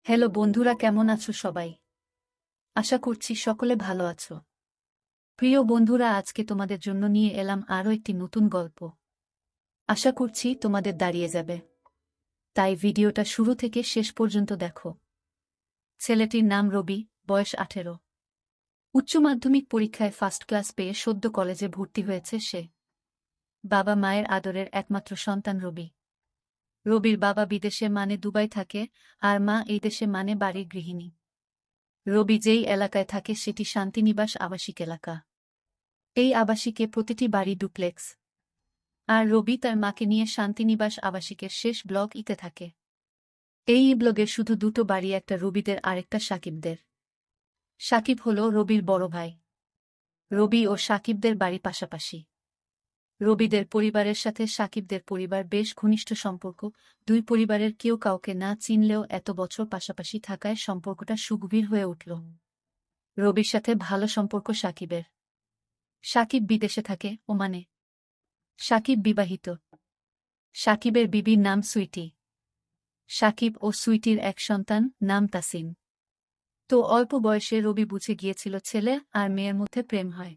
Hello বন্ধুরা, কেমন আছো সবাই? আশা করছি সকলে ভালো আছো। প্রিয় বন্ধুরা, আজকে তোমাদের জন্য নিয়ে এলাম আরও একটি নতুন গল্প। আশা করছি তোমাদের দাঁড়িয়ে যাবে, তাই ভিডিওটা শুরু থেকে শেষ পর্যন্ত দেখো। ছেলেটির নাম রবি, বয়স 18। উচ্চ মাধ্যমিক পরীক্ষায় ফার্স্ট ক্লাস পেয়ে সদ্য কলেজে ভর্তি হয়েছে সে। বাবা মায়ের আদরের একমাত্র সন্তান রবি। রবির বাবা বিদেশে মানে দুবাই থাকে, আর মা এই দেশে মানে বাড়ির গৃহিণী। রবি যেই এলাকায় থাকে সেটি শান্তিনিবাস আবাসিক এলাকা। এই আবাসিকে প্রতিটি বাড়ি ডুপ্লেক্স। আর রবি তার মাকে নিয়ে শান্তিনিবাস আবাসিকের শেষ ব্লক ইতে থাকে। এই ব্লগে শুধু দুটো বাড়ি, একটা রবিদের আরেকটা সাকিবদের। সাকিব হল রবির বড় ভাই। রবি ও সাকিবদের বাড়ি পাশাপাশি। রবিদের পরিবারের সাথে সাকিবদের পরিবার বেশ ঘনিষ্ঠ সম্পর্ক। দুই পরিবারের কেউ কাউকে না চিনলেও এত বছর পাশাপাশি থাকায় সম্পর্কটা সুগভীর হয়ে উঠল। রবির সাথে ভালো সম্পর্ক সাকিবের। সাকিব বিদেশে থাকে, ওমানে। সাকিব বিবাহিত। সাকিবের বিবির নাম সুইটি। সাকিব ও সুইটির এক সন্তান, নাম তাসিম। তো অল্প বয়সে রবি বুঝে গিয়েছিল ছেলে আর মেয়ের মধ্যে প্রেম হয়।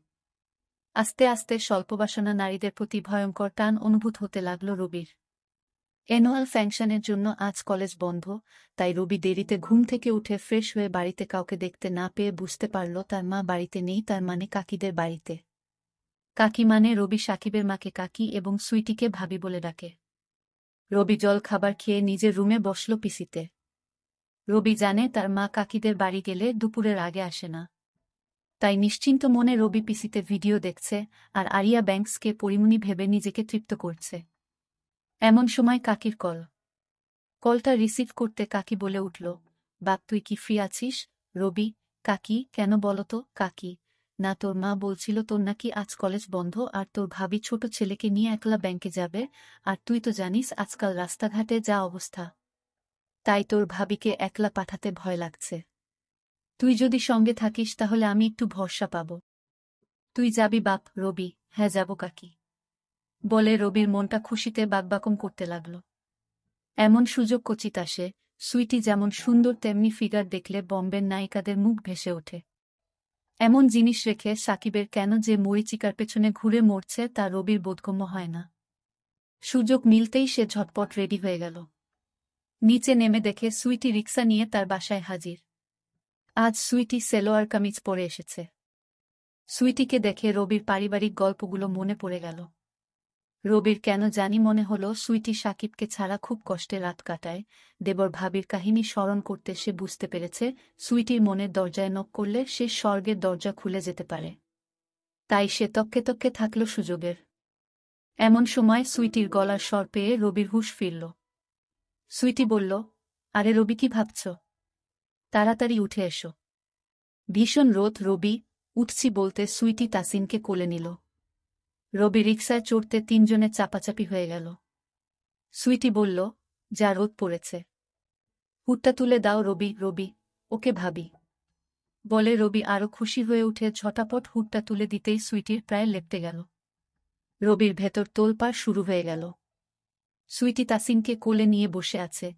আস্তে আস্তে স্বল্পবাসনা নারীদের প্রতি ভয়ঙ্কর টান অনুভূত হতে লাগল রবির। অ্যানুয়াল ফাংশনের জন্য আজ কলেজ বন্ধ, তাই রবি দেরিতে ঘুম থেকে উঠে ফ্রেশ হয়ে বাড়িতে কাউকে দেখতে না পেয়ে বুঝতে পারল তার মা বাড়িতে নেই, তার মানে কাকিদের বাড়িতে। কাকি মানে রবি সাকিবের মাকে কাকি এবং সুইটিকে ভাবি বলে ডাকে। রবি জল খাবার খেয়ে নিজের রুমে বসল পিসিতে। রবি জানে তার মা কাকিদের বাড়ি গেলে দুপুরের আগে আসে না। তাই নিশ্চিন্ত মনে রবি পিসিতে ভিডিও দেখছে আর আরিয়া ব্যাংকসকে পরিমণি ভেবে নিজেকে তৃপ্ত করছে। এমন সময় কাকির কল। কলটা রিসিভ করতে কাকি বলে উঠল, বাপ তুই কি ফ্রি আছিস? রবি, কাকি, কেন বলতো? কাকি, না তোর মা বলছিল তোর নাকি আজ কলেজ বন্ধ আর তোর ভাবি ছোট ছেলেকে নিয়ে একলা ব্যাংকে যাবে, আর তুই তো জানিস আজকাল রাস্তাঘাটে যা অবস্থা, তাই তোর ভাবিকে একলা পাঠাতে ভয় লাগছে। তুই যদি সঙ্গে থাকিস তাহলে আমি একটু ভরসা পাব। তুই যাবি বাপ? রবি, হ্যাঁ যাব কাকি বলে রবির মনটা খুশিতে বাকবাকম করতে লাগল। এমন সুযোগ কচিত আসে। সুইটি যেমন সুন্দর তেমনি ফিগার দেখলে বম্বের নায়িকাদের মুখ ভেসে ওঠে। এমন জিনিস রেখে সাকিবের কেন যে মরিচিকার পেছনে ঘুরে মরছে তা রবির বোধগম্য হয় না। সুযোগ মিলতেই সে ঝটপট রেডি হয়ে গেল। নিচে নেমে দেখে সুইটি রিক্সা নিয়ে তার বাসায় হাজির। আজ সুইটি সেলোয়ার কামিজ পরে এসেছে। সুইটিকে দেখে রবির পারিবারিক গল্পগুলো মনে পড়ে গেল। রবির কেন জানি মনে হলো সুইটি সাকিবকে ছাড়া খুব কষ্টে রাত কাটায়। দেবর ভাবির কাহিনী স্মরণ করতে সে বুঝতে পেরেছে সুইটির মনের দরজায় নক করলে সে স্বর্গের দরজা খুলে যেতে পারে। তাই সে তককে তককে থাকল সুযোগের। এমন সময় সুইটির গলার স্বর পেয়ে রবির হুঁশ ফিরল। সুইটি বলল, আরে রবি, কি ভাবছ? তাড়াতাড়ি উঠে এসো। ভীষণ রোদ। রবি, উঠছি বলতে সুইটি তাসিনকে কোলে নিল। রবি রিকশায় চড়তে তিনজনে চাপাচাপি হয়ে গেল। সুইটি বলল, যা রোদ পড়েছে, হুডটা তুলে দাও। রবি, রবি, ওকে ভাবি বলে রবি আরো খুশি হয়ে উঠে ঝটাপট হুডটা তুলে দিতেই সুইটির প্রায় লেপ্টে গেল। রবির ভেতর তোলপাড় শুরু হয়ে গেল। সুইটি তাসিনকে কোলে নিয়ে বসে আছে,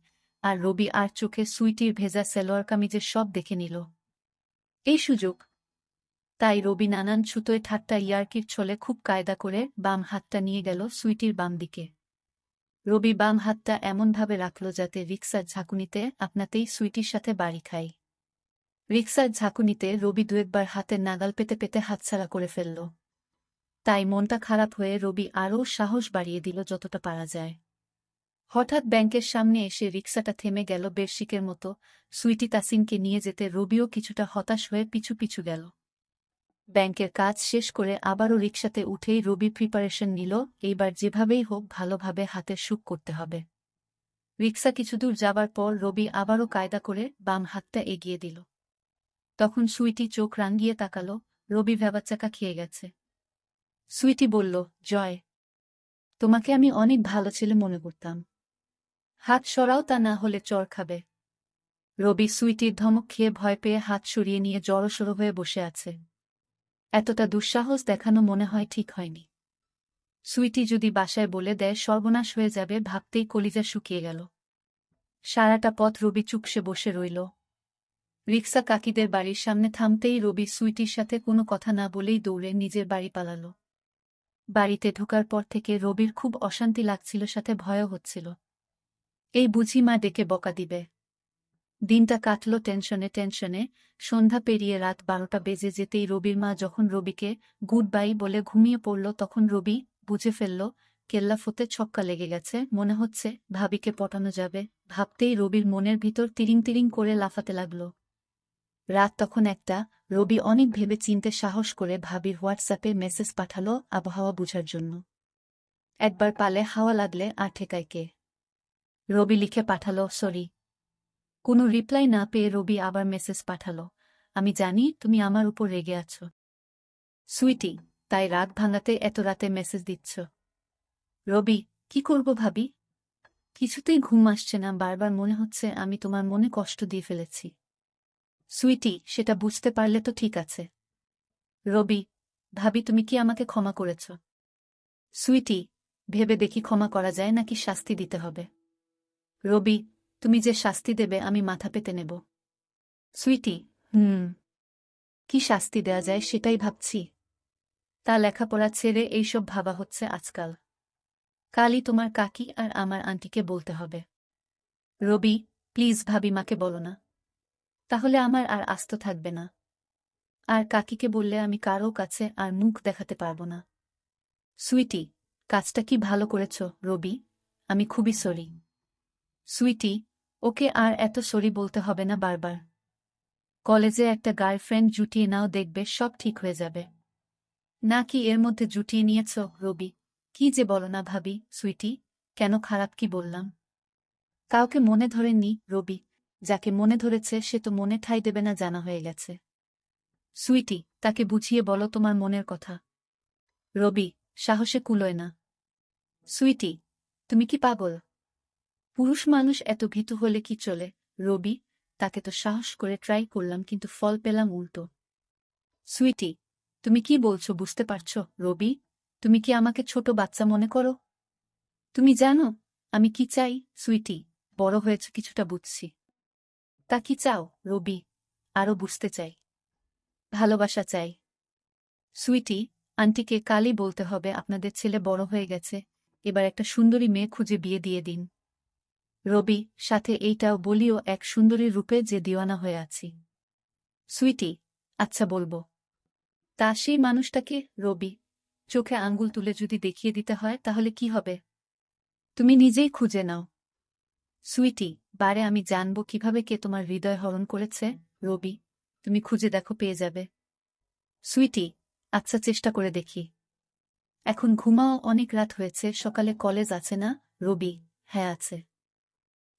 আর রবি আর চোখে সুইটির ভেজা সেলোয়ার কামিজের সব দেখে নিল। এই সুযোগ। তাই রবি নানান ছুতোয় ঠাট্টা ইয়ার্কির ছলে খুব কায়দা করে বাম হাতটা নিয়ে গেল সুইটির বাম দিকে। রবি বাম হাতটা এমনভাবে রাখল যাতে রিকশার ঝাঁকুনিতে আপনাতেই সুইটির সাথে বাড়ি খায়। রিকশার ঝাঁকুনিতে রবি দুয়েকবার হাতের নাগাল পেতে পেতে হাতছাড়া করে ফেলল। তাই মনটা খারাপ হয়ে রবি আরও সাহস বাড়িয়ে দিল যতটা পারা যায়। হঠাৎ ব্যাংকের সামনে এসে রিকশাটা থেমে গেল বেরশিকের মতো। সুইটি তাসিনকে নিয়ে যেতে রবিও কিছুটা হতাশ হয়ে পিছু পিছু গেল। ব্যাংকের কাজ শেষ করে আবারও রিকশাতে উঠেই রবি প্রিপারেশন নিল, এইবার যেভাবেই হোক ভালোভাবে হাতের সুখ করতে হবে। রিকশা কিছুদূর যাবার পর রবি আবারও কায়দা করে বাম হাতটা এগিয়ে দিল। তখন সুইটি চোখ রাঙিয়ে তাকালো। রবি ভ্যাবাচ্চাকা খেয়ে গেছে। সুইটি বলল, জয়, তোমাকে আমি অনেক ভালো ছেলে মনে করতাম। হাত সরাও, তা না হলে চর খাবে। রবি সুইটির ধমক খেয়ে ভয় পেয়ে হাত সরিয়ে নিয়ে জড়সড় হয়ে বসে আছে। এতটা দুঃসাহস দেখানো মনে হয় ঠিক হয়নি। সুইটি যদি বাসায় বলে দেয় সর্বনাশ হয়ে যাবে ভাবতেই কলিজা শুকিয়ে গেল। সারাটা পথ রবি চুপসে বসে রইল। রিক্সা কাকিদের বাড়ির সামনে থামতেই রবি সুইটির সাথে কোনো কথা না বলেই দৌড়ে নিজের বাড়ি পালাল। বাড়িতে ঢোকার পর থেকে রবির খুব অশান্তি লাগছিল, সাথে ভয়ও হচ্ছিল। এই বুঝি মা ডেকে বকা দিবে। দিনটা কাটল টেনশনে টেনশনে। সন্ধ্যা পেরিয়ে রাত 12টা বেজে যেতেই রবির মা যখন রবিকে গুড বাই বলে ঘুমিয়ে পড়ল, তখন রবি বুঝে ফেলল কেল্লা ফতে ছক্কা লেগে গেছে। মনে হচ্ছে ভাবিকে পটানো যাবে। ভাবতেই রবির মনের ভিতর তিরিং তিরিং করে লাফাতে লাগল। রাত তখন 1টা। রবি অনেক ভেবে চিনতে সাহস করে ভাবির হোয়াটসঅ্যাপে মেসেজ পাঠালো আবহাওয়া বুঝার জন্য। একবার পালে হাওয়া লাগলে আর ঠেকায় কে। রবি লিখে পাঠালো সরি। কোনো রিপ্লাই না পেয়ে রবি আবার মেসেজ পাঠালো, আমি জানি তুমি আমার উপর রেগে আছো সুইটি, তাই রাগ ভাঙাতে এত রাতে মেসেজ দিচ্ছ। রবি, কি করব ভাবি? কিছুতেই ঘুম আসছে না, বারবার মনে হচ্ছে আমি তোমার মনে কষ্ট দিয়ে ফেলেছি। সুইটি, সেটা বুঝতে পারলে তো ঠিক আছে। রবি, ভাবি তুমি কি আমাকে ক্ষমা করেছ? সুইটি, ভেবে দেখি ক্ষমা করা যায় নাকি শাস্তি দিতে হবে। রবি, তুমি যে শাস্তি দেবে আমি মাথা পেতে নেব। সুইটি, কি শাস্তি দেয়া যায় সেটাই ভাবছি। তা লেখাপড়া ছেড়ে এইসব ভাবা হচ্ছে আজকাল। কালই তোমার কাকি আর আমার আন্টিকে বলতে হবে। রবি, প্লিজ ভাবি মাকে বলো না, তাহলে আমার আর আস্ত থাকবে না। আর কাকিকে বললে আমি কারও কাছে আর মুখ দেখাতে পারব না। সুইটি, কাজটা কি ভালো করেছ রবি, আমি খুবই সরি। সুইটি, ওকে আর এত সরি বলতে হবে না বারবার। কলেজে একটা গার্লফ্রেন্ড জুটিয়ে নাও, দেখবে সব ঠিক হয়ে যাবে। না কি এর মধ্যে জুটিয়ে নিয়েছ রবি? কি যে বলো না ভাবি। সুইটি, কেন খারাপ কি বললাম? কাউকে মনে ধরেননি রবি, যাকে মনে ধরেছে সে তো মনে ঠাঁই দেবে না জানা হয়ে গেছে। সুইটি, তাকে বুঝিয়ে বলো তোমার মনের কথা। রবি, সাহসে কুলোয় না। সুইটি, তুমি কি পাগল? পুরুষ মানুষ এত ভীতু হলে কি চলে রবি? তাকে তো সাহস করে ট্রাই করলাম কিন্তু ফল পেলাম উল্টো। সুইটি, তুমি কি বলছো বুঝতে পারছো রবি? তুমি কি আমাকে ছোট বাচ্চা মনে করো? তুমি জানো আমি কি চাই? সুইটি, বড় হয়েছে কিছুটা বুঝছি। তা কি চাও রবি? আরও বুঝতে চাই। ভালোবাসা চাই। সুইটি, আন্টিকে কালই বলতে হবে আপনাদের ছেলে বড় হয়ে গেছে, এবার একটা সুন্দরী মেয়ে খুঁজে বিয়ে দিয়ে দিন। রবি, সাথে এইটাও বলিও এক সুন্দরী রূপে যে দিওয়ানা হয়ে আছি। সুইটি, আচ্ছা বলবো। তা সেই মানুষটাকে রবি? চোখে আঙ্গুল তুলে যদি দেখিয়ে দিতে হয় তাহলে কি হবে? তুমি নিজেই খুঁজে নাও। সুইটি, বারে আমি জানব কিভাবে কে তোমার হৃদয় হরণ করেছে। রবি, তুমি খুঁজে দেখো পেয়ে যাবে। সুইটি, আচ্ছা চেষ্টা করে দেখি। এখন ঘুমাও, অনেক রাত হয়েছে, সকালে কলেজ আছে না? রবি, হ্যাঁ আছে।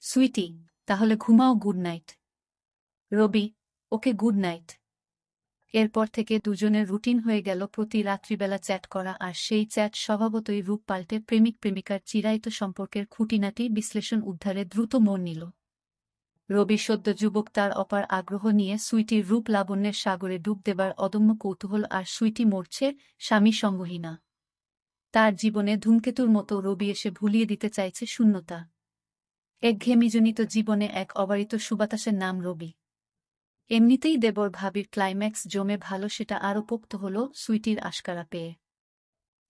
সুইটি, তাহলে ঘুমাও, গুড নাইট। রবি, ওকে গুড নাইট। এরপর থেকে দুজনের রুটিন হয়ে গেল প্রতি রাত্রিবেলা চ্যাট করা, আর সেই চ্যাট স্বভাবতই রূপ পাল্টে প্রেমিক প্রেমিকার চিরায়ত সম্পর্কের খুঁটিনাটি বিশ্লেষণ উদ্ধারে দ্রুত মোড় নিল। রবি সদ্য যুবক, তার অপার আগ্রহ নিয়ে সুইটির রূপ লাবণ্যের সাগরে ডুব দেবার অদম্য কৌতূহল, আর সুইটি মরছে স্বামী সঙ্গহীনা। তার জীবনে ধূমকেতুর মতো রবি এসে ভুলিয়ে দিতে চাইছে শূন্যতা। একঘেয়েমিজনিত জীবনে এক অবারিত সুবাতাসের নাম রবি। এমনিতেই দেবর ভাবির ক্লাইম্যাক্স জমে ভালো, সেটা আরও পোক্ত হল সুইটির আশকারা পেয়ে।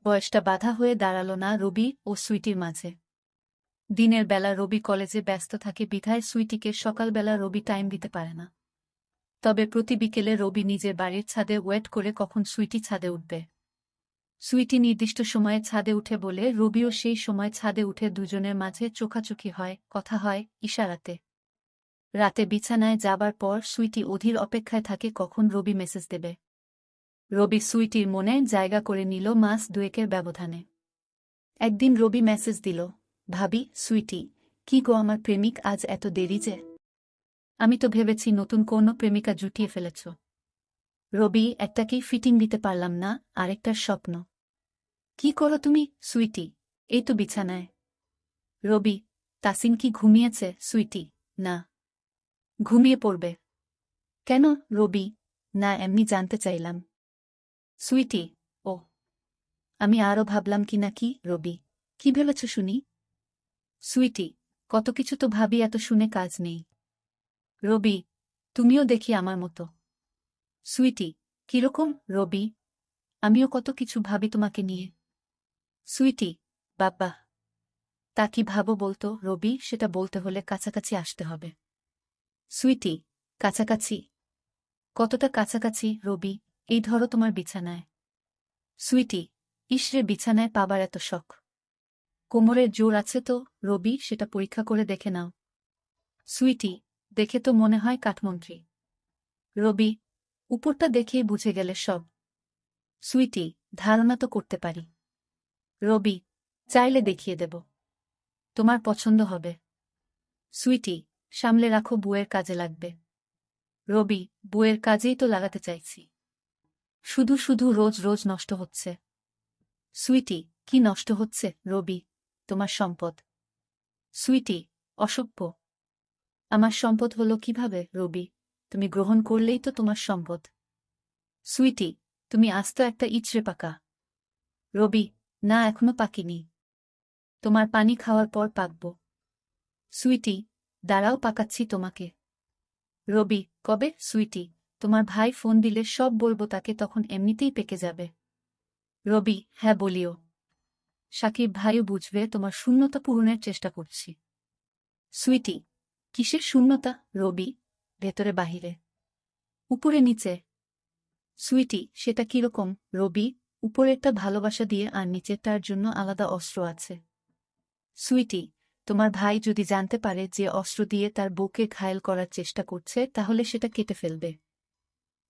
বয়সটা বাধা হয়ে দাঁড়াল না রবি ও সুইটির মাঝে। দিনের বেলা রবি কলেজে ব্যস্ত থাকে বিধায় সুইটিকে সকালবেলা রবি টাইম দিতে পারে না। তবে প্রতি বিকেলে রবি নিজের বাড়ির ছাদে ওয়েট করে কখন সুইটি ছাদে উঠবে। সুইটি নির্দিষ্ট সময়ে ছাদে উঠে বলে রবিও সেই সময় ছাদে উঠে, দুজনের মাঝে চোখাচোখি হয়, কথা হয় ইশারাতে। রাতে বিছানায় যাবার পর সুইটি অধীর অপেক্ষায় থাকে কখন রবি মেসেজ দেবে। রবি সুইটির মনে জায়গা করে নিল মাস দুয়েকের ব্যবধানে। একদিন রবি মেসেজ দিল, ভাবি সুইটি, কি গো আমার প্রেমিক আজ এত দেরি যে? আমি তো ভেবেছি নতুন কোনো প্রেমিকা জুটিয়ে ফেলেছ। রবি, একটাকেই ফিটিং দিতে পারলাম না, আরেকটার স্বপ্ন। কি করো তুমি সুইটি? এই তো বিছানায়। রবি, তাসিন কি ঘুমিয়েছে? সুইটি, না। ঘুমিয়ে পড়বে কেন রবি? না, এমনি জানতে চাইলাম। সুইটি, ও, আমি আরও ভাবলাম কি না কি। রবি, কি ভেবেছ শুনি? সুইটি, কত কিছু তো ভাবি, এত শুনে কাজ নেই। রবি, তুমিও দেখি আমার মতো। সুইটি, কিরকম রবি? আমিও কত কিছু ভাবি তোমাকে নিয়ে। সুইটি, বাবা, তা কি ভাবো বলতো রবি? সেটা বলতে হলে কাছাকাছি আসতে হবে। সুইটি, কাছাকাছি? কতটা কাছাকাছি রবি? এই ধরো তোমার বিছানায়। সুইটি, ইসরে বিছানায় পাবার এত শখ? কোমরের জোর আছে তো রবি? সেটা পরীক্ষা করে দেখে নাও। সুইটি, দেখে তো মনে হয় কাঠমন্ত্রী। রবি, উপরটা দেখেই বুঝে গেলে সব। সুইটি, ধারণা তো করতে পারি। রবি, চাইলে দেখিয়ে দেব, তোমার পছন্দ হবে। সুইটি, সামলে রাখো, বুয়ের কাজে লাগবে। রবি, বুয়ের কাজেই তো লাগাতে চাইছি। শুধু শুধু রোজ রোজ নষ্ট হচ্ছে। সুইটি, কি নষ্ট হচ্ছে রবি? তোমার সম্পদ। সুইটি, অসভ্য। আমার সম্পদ হলো কিভাবে রবি? তুমি গ্রহণ করলেই তো তোমার সম্পদ। সুইটি, তুমি আস্ত একটা ইচড়ে পাকা। রবি, না, এখনো পাকিনি। তোমার পানি খাওয়ার পর পাকব। সুইটি, দাঁড়াও, পাকাচ্ছি তোমাকে। রবি, কবে সুইটি? তোমার ভাই ফোন দিলে সব বলবো তাকে, তখন এমনিতেই পেকে যাবে। রবি, হ্যাঁ বলিও। সাকিব ভাইও বুঝবে তোমার শূন্যতা পূরণের চেষ্টা করছি। সুইটি, কিসের শূন্যতা রবি? ভেতরে বাহিরে? উপরে নিচে? সুইটি, সেটা কিরকম রবি? উপরেরটা ভালোবাসা দিয়ে আর নিচেরটার জন্য আলাদা অস্ত্র আছে। সুইটি, তোমার ভাই যদি জানতে পারে যে অস্ত্র দিয়ে তার বউকে ঘায়েল করার চেষ্টা করছে, তাহলে সেটা কেটে ফেলবে।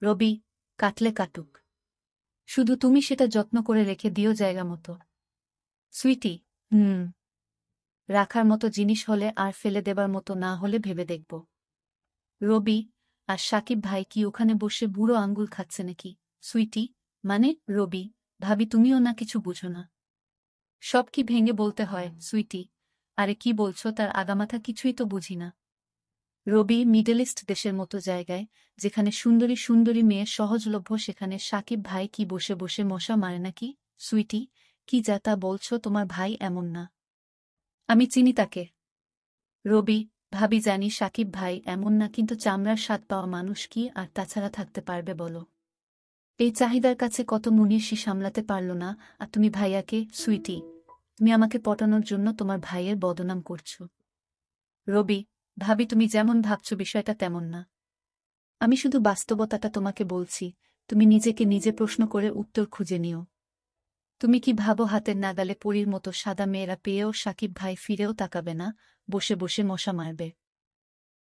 রবি, কাটলে কাটুক, শুধু তুমি সেটা যত্ন করে রেখে দিও জায়গা মতো। সুইটি, রাখার মতো জিনিস হলে, আর ফেলে দেবার মতো না হলে ভেবে দেখব। রবি, আর সাকিব ভাই কি ওখানে বসে বুড়ো আঙ্গুল খাচ্ছে নাকি? সুইটি, মানে রবি, ভাবি তুমিও না কিছু বুঝো না। সব কি ভেঙে বলতে হয় সুইটি? আরে কি বলছো, তার আগামাথা কিছুই তো বুঝি না। রবি, মিডল ইস্ট দেশের মতো জায়গায়, যেখানে সুন্দরী সুন্দরী মেয়ে সহজলভ্য, সেখানে সাকিব ভাই কি বসে বসে মশা মারে নাকি? সুইটি, কি যা তা বলছো, তোমার ভাই এমন না। আমি চিনি তাকে। রবি, ভাবি জানি সাকিব ভাই এমন না, কিন্তু চামড়ার স্বাদ পাওয়া মানুষ কি আর তাছাড়া থাকতে পারবে বলো? এই চাহিদার কাছে কত মুনির সে সামলাতে পারল না, আর তুমি ভাইয়াকে। সুইটি, তুমি আমাকে পটানোর জন্য তোমার ভাইয়ের বদনাম করছো। রবি, ভাবি তুমি যেমন ভাবছো বিষয়টা তেমন না। আমি শুধু বাস্তবতাটা তোমাকে বলছি, তুমি নিজেকে নিজে প্রশ্ন করে উত্তর খুঁজে নিও। তুমি কি ভাবো হাতের নাগালে পরীর মতো সাদা মেয়েরা পেয়েও সাকিব ভাই ফিরেও তাকাবে না, বসে বসে মশা মারবে?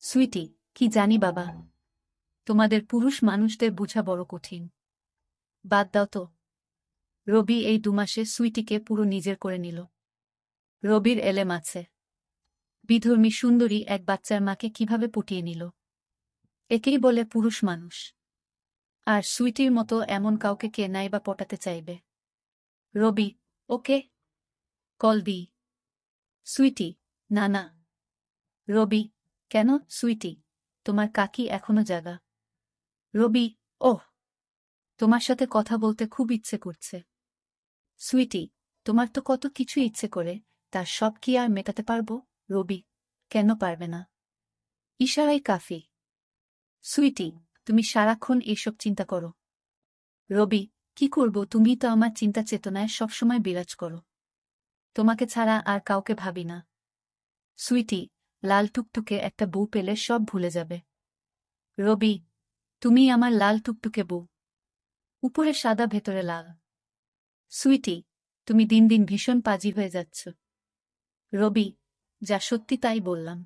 সুইটি, কি জানি বাবা, তোমাদের পুরুষ মানুষদের বোঝা বড় কঠিন। বাদ দাও তো। রবি এই 2 মাসে সুইটিকে পুরো নিজের করে নিল। রবির এলেম আছে। বিধর্মী সুন্দরী এক বাচ্চার মাকে কিভাবে পটিয়ে নিল, একেই বলে পুরুষ মানুষ। আর সুইটির মতো এমন কাউকে কে নাই বা পটাতে চাইবে? রবি, ওকে কল দিই। সুইটি, না না। রবি, কেন সুইটি? তোমার কাকি এখনো জাগা। রবি, ওহ, তোমার সাথে কথা বলতে খুব ইচ্ছে করছে। সুইটি, তোমার তো কত কিছু ইচ্ছে করে, তার সব কি আর মেটাতে পারবো? রবি, কেন পারবে না? ইশারাই কাফি। সুইটি, তুমি সারাক্ষণ এইসব চিন্তা করো। রবি, কি করব, তুমি তো আমার চিন্তা চেতনায় সবসময় বিরাজ করো। তোমাকে ছাড়া আর কাউকে ভাবি না। সুইটি, লাল টুকটুকে একটা বউ পেলে সব ভুলে যাবে। রবি, তুমি আমার লাল টুকটুকে বউ, উপরে সাদা ভেতরে লাল। সুইটি, তুমি দিন দিন ভীষণ পাজি হয়ে যাচ্ছ। রবি, যা সত্যি তাই বললাম।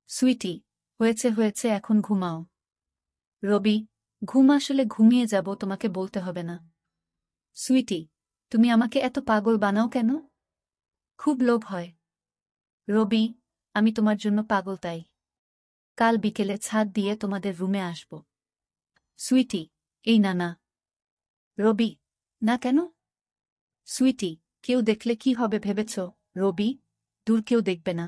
সুইটি, হয়েছে হয়েছে, এখন ঘুমাও। রবি, ঘুম আসলে ঘুমিয়ে যাব, তোমাকে বলতে হবে না। সুইটি, তুমি আমাকে এত পাগল বানাও কেন? খুব লোভ হয়। রবি, আমি তোমার জন্য পাগল তাই। কাল বিকেলে ছাদ দিয়ে তোমাদের রুমে আসব। সুইটি, এই না না। রবি, না কেন? সুইটি, কেউ দেখলে কি হবে ভেবেছ? রবি, দূর কেউ দেখবে না।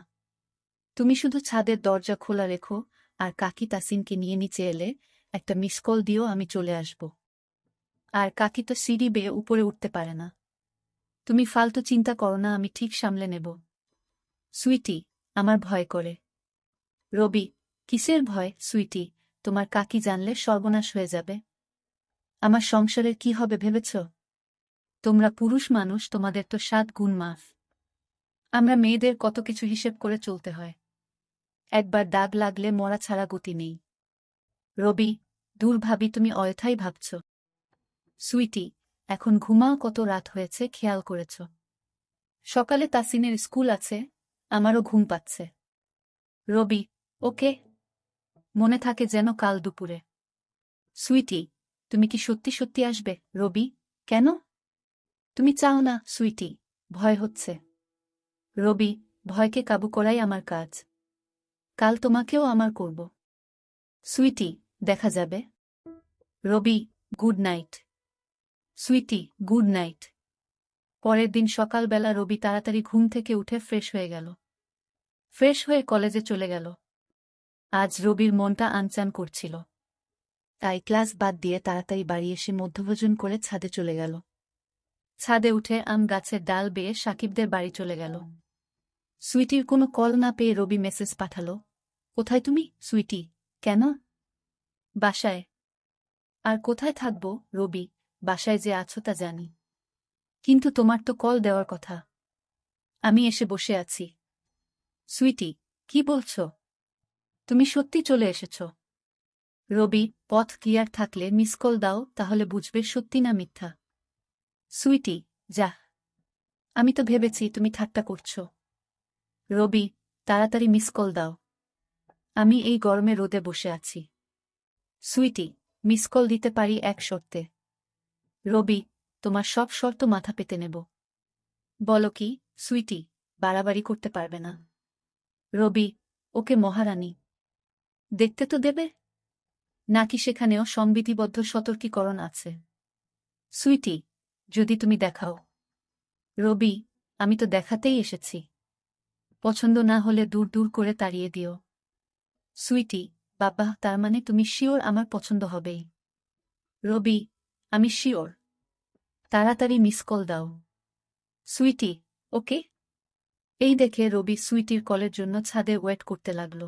তুমি শুধু ছাদের দরজা খোলা রেখো, আর কাকি তাসিনকে নিয়ে নিচে এলে একটা মিস কল দিও, আমি চলে আসব। আর কাকি তো সিঁড়ি বেয়ে উপরে উঠতে পারে না। তুমি ফালতু চিন্তা করো না, আমি ঠিক সামলে নেব। সুইটি, আমার ভয় করে। রবি, কিসের ভয় সুইটি? তোমার কাকি জানলে সর্বনাশ হয়ে যাবে। আমার সংসারের কি হবে ভেবেছ? তোমরা পুরুষ মানুষ, তোমাদের তো 7 গুণ মাফ। আমরা মেয়েদের কত কিছু হিসেব করে চলতে হয়। একবার দাগ লাগলে মরা ছাড়া গতি নেই। রবি, দূর ভাবি, তুমি অযথাই ভাবছ। সুইটি, এখন ঘুমাও, কত রাত হয়েছে খেয়াল করেছ? সকালে তাসিনের স্কুল আছে, আমারও ঘুম পাচ্ছে। রবি, ওকে, মনে থাকে যেন কাল দুপুরে। সুইটি, তুমি কি সত্যি সত্যি আসবে? রবি, কেন? তুমি চাও না সুইটি? ভয় হচ্ছে। রবি, ভয়কে কাবু করাই আমার কাজ। কাল তোমাকেও আমার করব। সুইটি, দেখা যাবে। Robi, good night. Sweety, good night. পরের দিন সকালবেলা রবি তাড়াতাড়ি ঘুম থেকে উঠে ফ্রেশ হয়ে গেল। ফ্রেশ হয়ে কলেজে চলে গেল। আজ রবির মনটা আনচান করছিল। তাই ক্লাস বাদ দিয়ে তাড়াতাড়ি বাড়ি এসে মধ্যভোজন করে ছাদে চলে গেল। ছাদে উঠে আম গাছের ডাল বেয়ে সাকিবদের বাড়ি চলে গেল। সুইটির কোনো কল না পেয়ে রবি মেসেজ পাঠাল, কোথায় তুমি সুইটি? কেন? বাসায়। আর কোথায় থাকব রবি, বাসায় যে আছো তা জানি, কিন্তু তোমার তো কল দেওয়ার কথা। আমি এসে বসে আছি। সুইটি, কি বলছ? তুমি সত্যি চলে এসেছ? রবি, পথ ক্লিয়ার থাকলে মিস কল দাও, তাহলে বুঝবে সত্যি না মিথ্যা। সুইটি, যা, আমি তো ভেবেছি তুমি ঠাট্টা করছ। রবি, তাড়াতাড়ি মিস কল দাও, আমি এই গরমে রোদে বসে আছি। সুইটি, মিস কল দিতে পারি এক শর্তে। রবি, তোমার সব শর্ত মাথা পেতে নেব। বলো কি সুইটি, বাড়াবাড়ি করতে পারবে না। রবি, ওকে মহারানী। দেখতে তো দেবে নাকি সেখানেও সংবিধিবদ্ধ সতর্কীকরণ আছে? সুইটি, যদি তুমি দেখাও। রবি, আমি তো দেখাতেই এসেছি। পছন্দ না হলে দূর দূর করে তাড়িয়ে দিও। সুইটি, বাবা, তার মানে তুমি শিওর আমার পছন্দ হবেই? রবি, আমি শিওর। তাড়াতাড়ি মিস কল দাও। সুইটি, ওকে। এই দেখে রবি সুইটির কলের জন্য ছাদে ওয়েট করতে লাগল।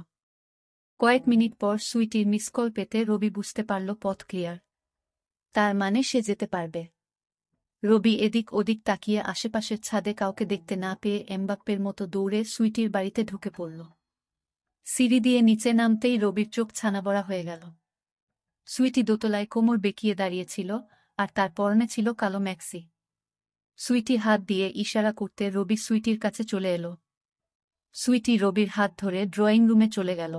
কয়েক মিনিট পর সুইটির মিস কল পেতে রবি বুঝতে পারল পথ ক্লিয়ার। তার মানে সে যেতে পারবে। রবি এদিক ওদিক তাকিয়ে আশেপাশের ছাদে কাউকে দেখতে না পেয়ে এমবাপ্পের মতো দৌড়ে সুইটির বাড়িতে ঢুকে পড়ল। সিঁড়ি দিয়ে নিচে নামতেই রবির চোখ ছানাবড়া হয়ে গেল। সুইটি দোতলায় কোমর বেঁকিয়ে দাঁড়িয়েছিল, আর তার পরনে ছিল কালো ম্যাক্সি। সুইটি হাত দিয়ে ইশারা করতে রবি সুইটির কাছে চলে এল। সুইটি রবির হাত ধরে ড্রয়িং রুমে চলে গেল।